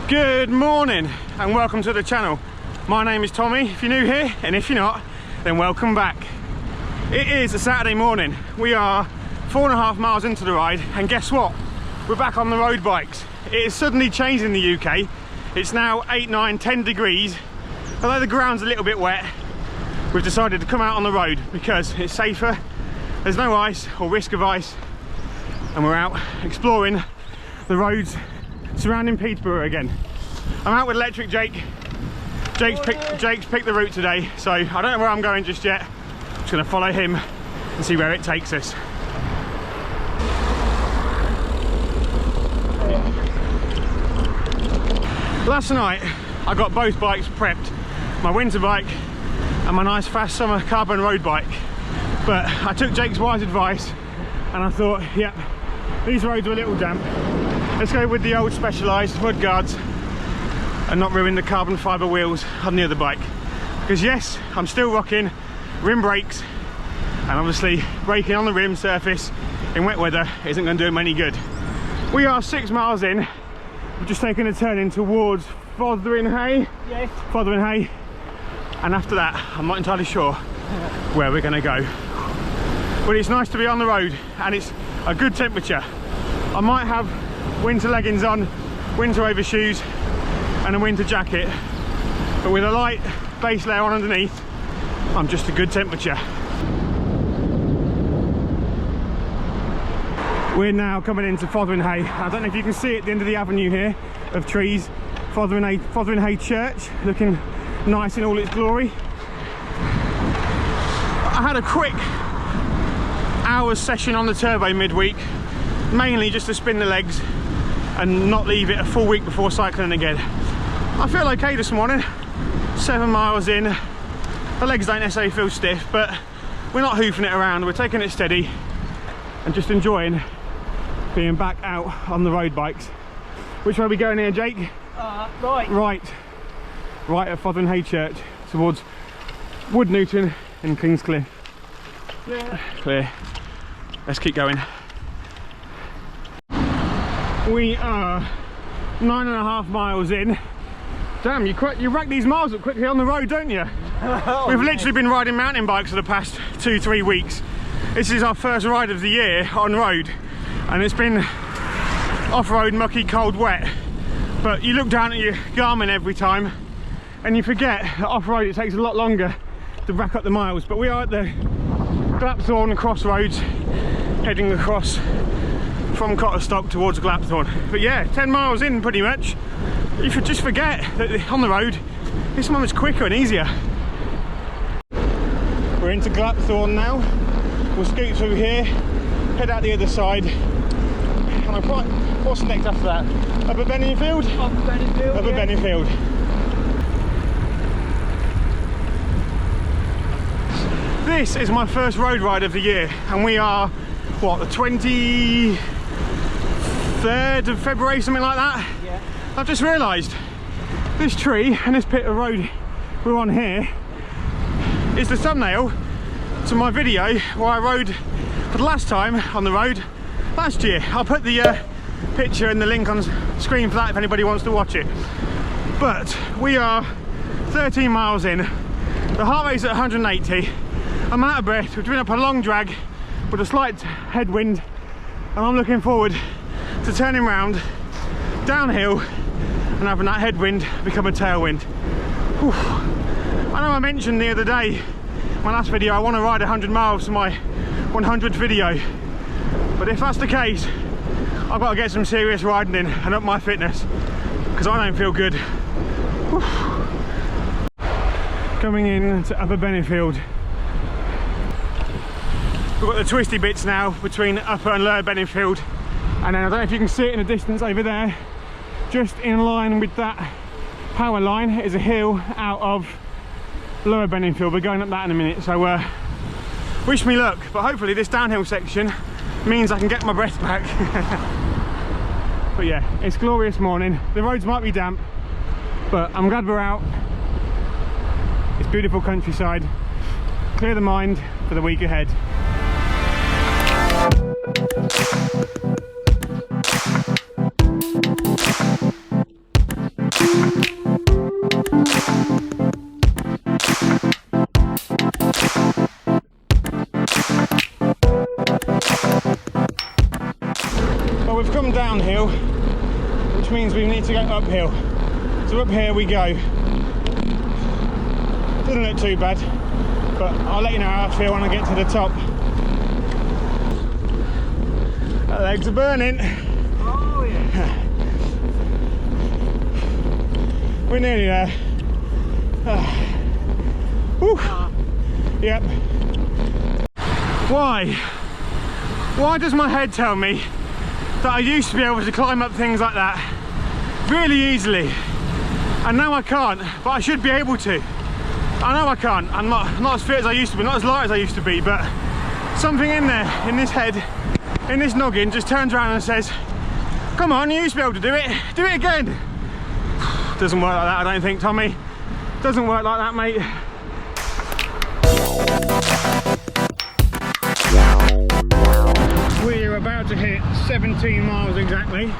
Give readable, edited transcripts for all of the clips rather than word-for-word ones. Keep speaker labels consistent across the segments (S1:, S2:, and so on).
S1: Good morning and welcome to the channel. My name is Tommy if you're new here, and if you're not, then welcome back. It is a Saturday morning. We are 4.5 miles into the ride, and guess what? We're back on the road bikes. It has suddenly changed in the UK. It's now 8, 9, 10 degrees. Although the ground's a little bit wet, we've decided to come out on the road because it's safer, there's no ice or risk of ice, and we're out exploring the roads surrounding Peterborough again. I'm out with Electric Jake. Jake's picked the route today, so I don't know where I'm going just yet. I'm just going to follow him and see where it takes us. Last night I got both bikes prepped, my winter bike and my nice fast summer carbon road bike, but I took Jake's wise advice and I thought, yep, these roads are a little damp. Let's go with the old Specialized mud guards and not ruin the carbon fibre wheels on the other bike. Because yes, I'm still rocking rim brakes, and obviously braking on the rim surface in wet weather isn't going to do them any good. We are 6 miles in. We've just taken a turn in towards Fotheringhay. Yes. Fotheringhay. And after that, I'm not entirely sure where we're going to go. But it's nice to be on the road and it's a good temperature. I might have winter leggings on, winter overshoes and a winter jacket, but with a light base layer on underneath, I'm just a good temperature. We're now coming into Fotheringhay. I don't know if you can see at the end of the avenue here of trees, Fotheringhay Church, looking nice in all its glory. I had a quick hour's session on the turbo midweek, mainly just to spin the legs and not leave it a full week before cycling again. I feel okay this morning, 7 miles in. The legs don't necessarily feel stiff, but we're not hoofing it around, we're taking it steady and just enjoying being back out on the road bikes. Which way are we going here, Jake? Right at Fotheringhay Church towards Woodnewton and Kingscliff. Clear. Let's keep going. We are 9.5 miles in. Damn, you rack these miles up quickly on the road, don't you? We've literally been riding mountain bikes for the past 2-3 weeks. This is our first ride of the year on road, and it's been off-road, mucky, cold, wet. But you look down at your Garmin every time and you forget that off-road it takes a lot longer to rack up the miles. But we are at the Glapthorne crossroads, heading across from Cotterstock towards Glapthorne. But yeah, 10 miles in pretty much. You should just forget that on the road it's so much quicker and easier. We're into Glapthorne now. We'll scoot through here, head out the other side, and I'm quite... What's next after that? Upper Benningfield? Upper Benningfield. Upper Benningfield. This is my first road ride of the year, and we are, what, the 23rd of February, something like that? Yeah. I've just realised this tree and this bit of road we're on here is the thumbnail to my video where I rode for the last time on the road last year. I'll put the picture and the link on the screen for that if anybody wants to watch it. But we are 13 miles in, the heart rate's at 180, I'm out of breath, we've driven up a long drag with a slight headwind, and I'm looking forward to turning round downhill and having that headwind become a tailwind. Whew. I know I mentioned the other day, my last video, I want to ride 100 miles for my 100th video, but if that's the case, I've got to get some serious riding in and up my fitness, because I don't feel good. Whew. Coming in to Upper Benningfield. We've got the twisty bits now between Upper and Lower Benningfield, and then I don't know if you can see it in the distance over there, just in line with that power line is a hill out of Lower Benningfield. We're going up that in a minute, so wish me luck, but hopefully this downhill section means I can get my breath back. But yeah, it's a glorious morning. The roads might be damp, but I'm glad we're out. It's beautiful countryside. Clear the mind for the week ahead. Well, we've come downhill, which means we need to go uphill. So up here we go. Doesn't look too bad, but I'll let you know how I feel when I get to the top. My legs are burning.
S2: Oh yeah.
S1: We're nearly there. Whew. Yep. Why does my head tell me that I used to be able to climb up things like that really easily, and now I can't, but I should be able to. I know I can't. I'm not as fit as I used to be, not as light as I used to be, but something in there, in this head, in this noggin, just turns around and says, come on, you used to be able to do it again. Doesn't work like that, I don't think, Tommy. Doesn't work like that, mate. We're about to hit 17 miles exactly,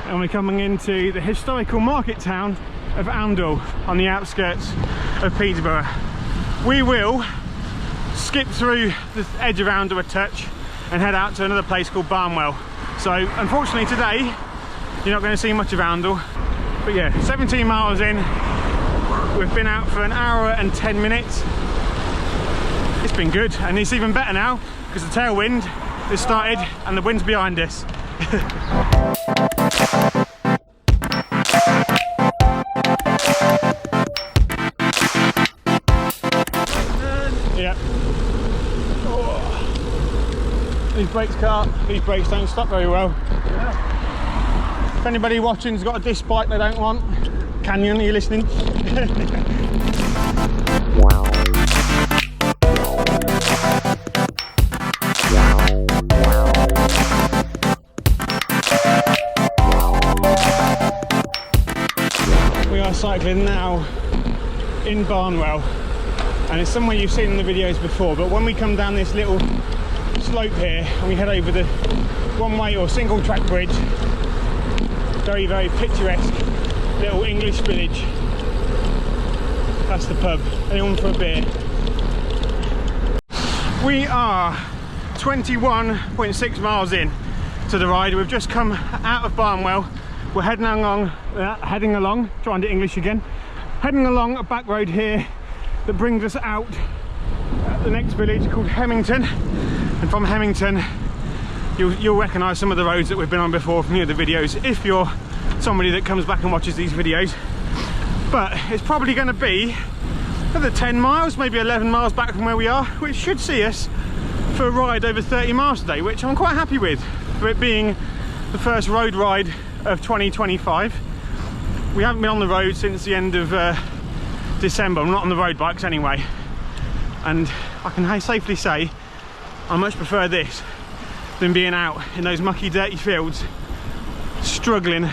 S1: and we're coming into the historical market town of Oundle on the outskirts of Peterborough. We will skip through the edge of Oundle a touch and head out to another place called Barnwell. So unfortunately today you're not going to see much of Oundle, but yeah, 17 miles in, we've been out for an hour and 10 minutes. It's been good, and it's even better now because the tailwind has started and the wind's behind us. Yep. Oh. These brakes don't stop very well. Yeah. If anybody watching's got a disc bike they don't want, Canyon, are you listening? We are cycling now in Barnwell, and it's somewhere you've seen in the videos before, but when we come down this little slope here and we head over the one-way or single track bridge, very, very picturesque little English village. That's the pub. Anyone for a beer? We are 21.6 miles in to the ride. We've just come out of Barnwell. We're heading along, trying to English again, heading along a back road here that brings us out at the next village called Hemington, and from Hemington you'll recognise some of the roads that we've been on before from the other videos if you're somebody that comes back and watches these videos. But it's probably going to be another 10 miles, maybe 11 miles back from where we are, which should see us for a ride over 30 miles today, which I'm quite happy with, for it being the first road ride of 2025. We haven't been on the road since the end of December. I'm not on the road bikes anyway, and I can safely say I much prefer this than being out in those mucky dirty fields struggling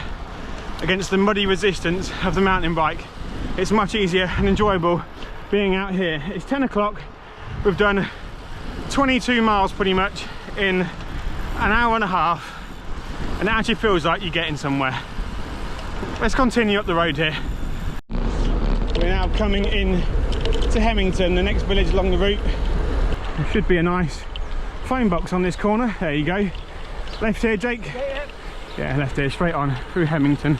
S1: against the muddy resistance of the mountain bike. It's much easier and enjoyable being out here. It's 10 o'clock, we've done 22 miles pretty much in an hour and a half, and it actually feels like you're getting somewhere. Let's continue up the road here. We're now coming in to Hemington, the next village along the route. There should be a nice phone box on this corner. There you go. Left here, Jake? Yeah, left here, straight on through Hemington.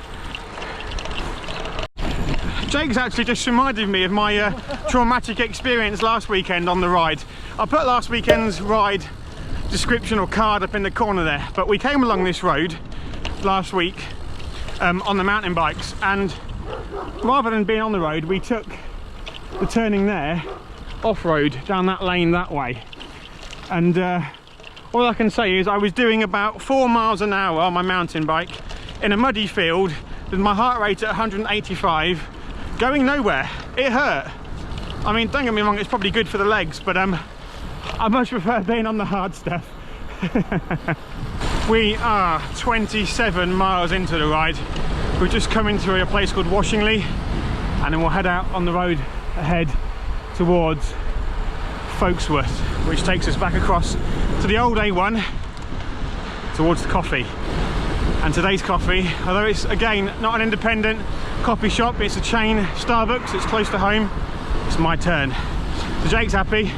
S1: Jake's actually just reminded me of my traumatic experience last weekend on the ride. I'll put last weekend's ride description or card up in the corner there, but we came along this road last week on the mountain bikes, and rather than being on the road we took the turning there off-road down that lane that way, and all I can say is I was doing about 4 miles an hour on my mountain bike in a muddy field with my heart rate at 185, going nowhere. It hurt. I mean, don't get me wrong, it's probably good for the legs, but I much prefer being on the hard stuff. We are 27 miles into the ride. We're just coming through a place called Washingley, and then we'll head out on the road ahead towards Folksworth, which takes us back across to the old A1 towards the coffee. And today's coffee, although it's again not an independent coffee shop. It's a chain Starbucks, it's close to home. It's my turn. So Jake's happy.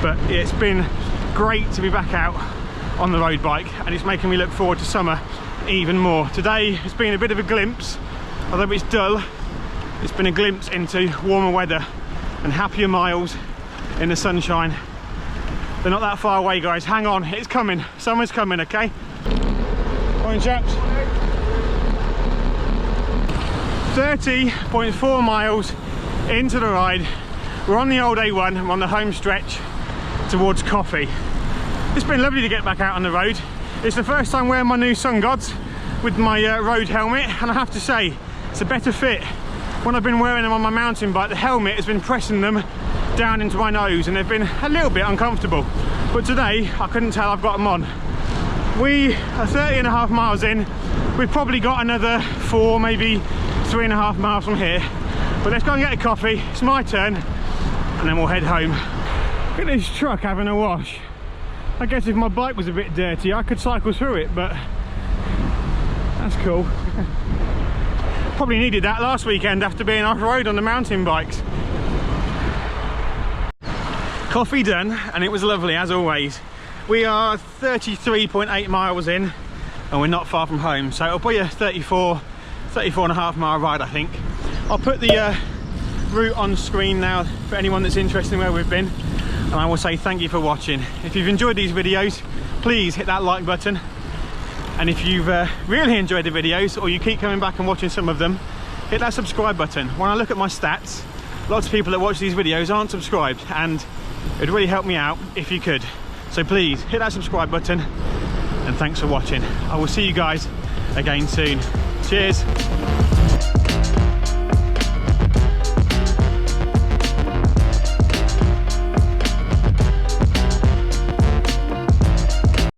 S1: But it's been great to be back out on the road bike, and it's making me look forward to summer even more. Today has been a bit of a glimpse, although it's dull, it's been a glimpse into warmer weather and happier miles in the sunshine. They're not that far away, guys. Hang on, it's coming. Summer's coming, okay? Morning, chaps. 30.4 miles into the ride. We're on the old A1, I'm on the home stretch towards Coffee. It's been lovely to get back out on the road. It's the first time wearing my new Sun Gods with my road helmet, and I have to say, it's a better fit. When I've been wearing them on my mountain bike, the helmet has been pressing them down into my nose and they've been a little bit uncomfortable. But today, I couldn't tell I've got them on. We are 30.5 miles in. We've probably got another 4, maybe 3.5 miles from here. But let's go and get a coffee. It's my turn, and then we'll head home. Look at this truck having a wash. I guess if my bike was a bit dirty, I could cycle through it, but that's cool. Probably needed that last weekend after being off-road on the mountain bikes. Coffee done, and it was lovely as always. We are 33.8 miles in, and we're not far from home, so it'll be a 34.5 mile ride, I think. I'll put the route on screen now for anyone that's interested in where we've been, and I will say thank you for watching. If you've enjoyed these videos, please hit that like button, and if you've really enjoyed the videos, or you keep coming back and watching some of them, hit that subscribe button. When I look at my stats, lots of people that watch these videos aren't subscribed, and it'd really help me out if you could. So please hit that subscribe button, and thanks for watching. I will see you guys again soon. Cheers.